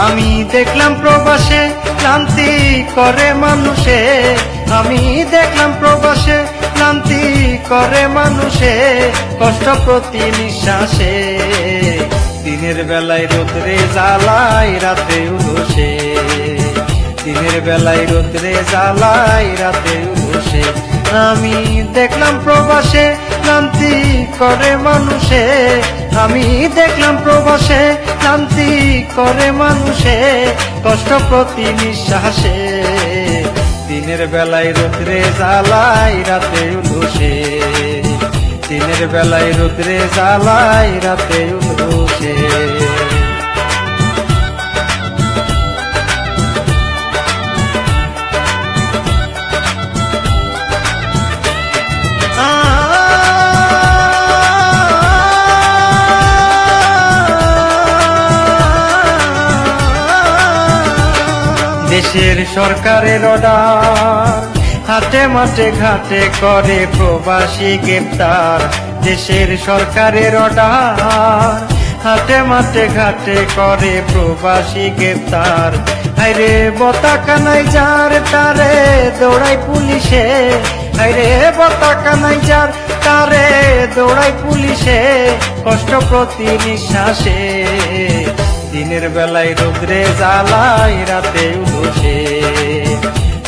আমি দেখলাম প্রবাসে ক্লান্তি করে মানুষে, আমি দেখলাম প্রবাসে ক্লান্তি করে মানুষে, কষ্ট প্রতি নিঃশ্বাসে। দিনের বেলায় রোদ্রে জ্বালায় রাতে উলসে, দিনের বেলায় রোদ্রে জ্বালায় রাতে উলসে। আমি দেখলাম প্রবাসে ক্লান্তি করে মানুষে, আমি দেখলাম প্রবাসে ক্লান্তি করে মানুষে, কষ্ট প্রতি নিঃশ্বাসে। দিনের বেলায় রোদ্রে জ্বালায় রাতে উলসে, দিনের বেলায় রোদ্রে জ্বালায় রাতে উলসে। দেশের সরকারের অর্ডার, হাটে মাঠে ঘাটে করে প্রবাসী গ্রেপ্তার। দেশের সরকারের অর্ডার, হাটে মাঠে ঘাটে করে প্রবাসী গ্রেপ্তার। হায়রে পতাকা নাই যার তারে দৌড়াই পুলিশে, হায়রে পতাকা নাই যার তারে দৌড়াই পুলিশে, কষ্ট প্রতি নিঃশ্বাসে। দিনের বেলায় রোদ্রে জ্বালায় রাতে উলসে,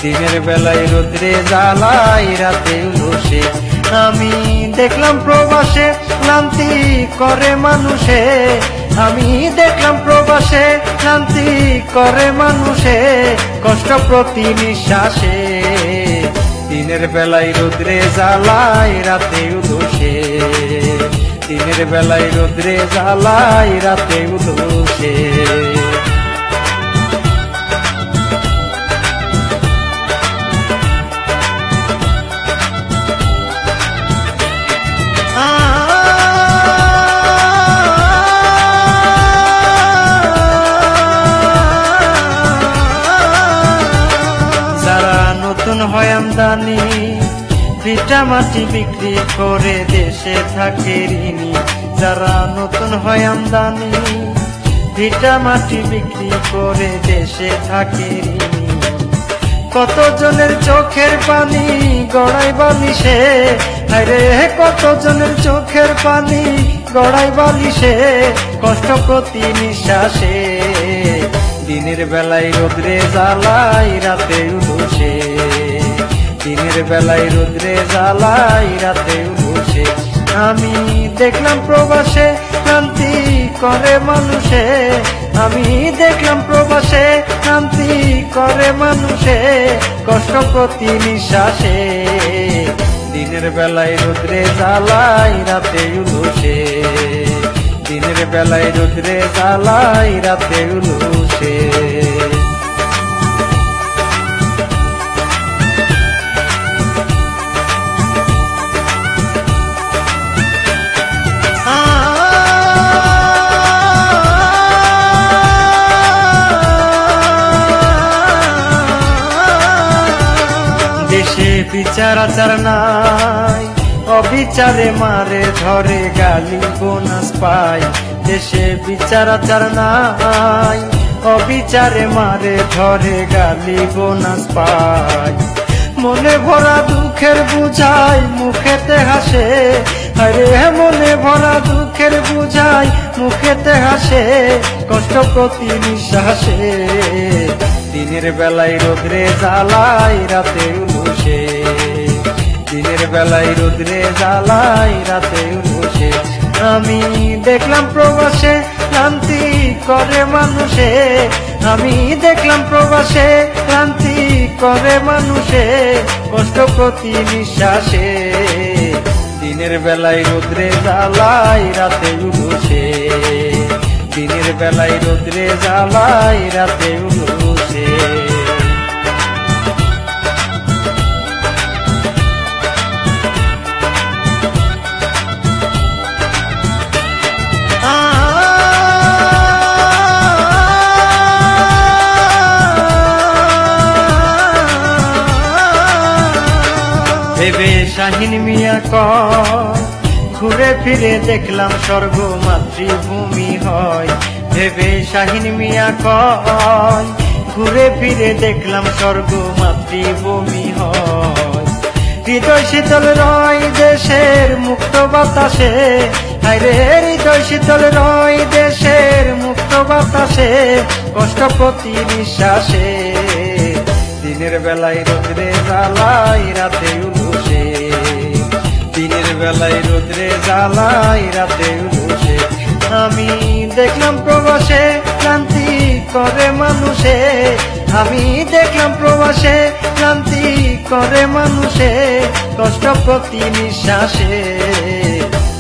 দিনের বেলায় রোদ্রে জ্বালায় রাতে উলসে। আমি দেখলাম প্রবাসে ক্লান্তি করে মানুষে, আমি দেখলাম প্রবাসে ক্লান্তি করে মানুষে, কষ্ট প্রতি নিঃশ্বাসে। দিনের বেলায় রোদ্রে জ্বালায় রাতে উলসে, দিনের বেলায় রোদ্রে জ্বালায় রাতে উলসে। যারা নতুন হয় আমদানি, ভিটা মাটি বিক্রি করে দেশে থাকে ঋণী। যারা নতুন হয় আমদানি, ভিটা মাটি বিক্রি করে দেশে থাকে ঋণী। কতজনের চোখের পানি গড়াই বালিশে, আরে কতজনের চোখের পানি গড়াই বালিশে, কষ্ট প্রতি নিঃশ্বাসে। দিনের বেলায় রোদ্রে জ্বালায় রাতে উলসে, দিনের বেলায় রোদ্রে জ্বালায় রাতে উলসে। আমি দেখলাম প্রবাসে ক্লান্তি করে মানুষে, আমি দেখলাম প্রবাসে ক্লান্তি করে মানুষে, কষ্ট প্রতি নিঃশ্বাসে। দিনের বেলায় রোদ্রে জ্বালায় রাতে উলসে, দিনের বেলায় রোদ্রে জ্বালায় রাতে উলসে। দেশে বিচার আচার নাই, অবিচারে মারে ধরে গালি বোনাস পাই। দেশে বিচার আচার নাই, অবিচারে মারে ধরে গালি বোনাস পাই। মনে ভরা দুঃখের বুঝাই মুখেতে হাসে, আরে মনে ভরা দুঃখের বুঝাই মুখেতে হাসে, কষ্ট প্রতি নিঃশ্বাসে। দিনের বেলায় রোদ্রে জ্বালায় রাতে উলসে, দিনের বেলায় রোদ্রে জ্বালায় রাতে উলসে। আমি দেখলাম প্রবাসে ক্লান্তি করে মানুষে, আমি দেখলাম প্রবাসে ক্লান্তি করে মানুষে, কষ্ট প্রতি নিঃশ্বাসে। দিনের বেলায় রোদ্রে জ্বালায় রাতে উলসে, দিনের বেলায় রোদ্রে জ্বালায় রাতে উলসে। ভেবে শাহিন মিয়া কয়, ঘুরে ফিরে দেখলাম স্বর্গ মাতৃভূমি হয়। ভেবে শাহিন মিয়া কয় ঘুরে ফিরে দেখলাম স্বর্গ মাতৃভূমি হয়। হৃদয় শীতল রয় দেশের মুক্ত বাতাসে, হায়রে হৃদয় শীতল রয় দেশের মুক্ত বাতাসে, কষ্ট প্রতি নিঃশ্বাসে, দিনের বেলায় রোদ্রে জ্বালাই রাতে উলুসে, দিনের বেলায় রোদ্রে জ্বালাই রাতে উলুসে। আমি দেখলাম প্রবাসে ক্লান্তি করে মানুষে, আমি দেখলাম প্রবাসে ক্লান্তি করে মানুষে, কষ্ট প্রতি নিঃশ্বাসে,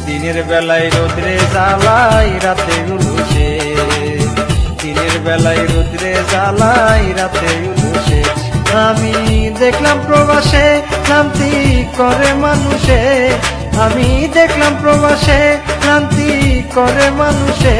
দিনের বেলায় রোদ্রে জ্বালাই রাতে উলুসে, দিনের বেলায় রোদ্রে জ্বালাই রাতে উলুসে। আমি দেখলাম প্রবাসে ক্লান্তি করে মানুষে, আমি দেখলাম প্রবাসে ক্লান্তি করে মানুষে।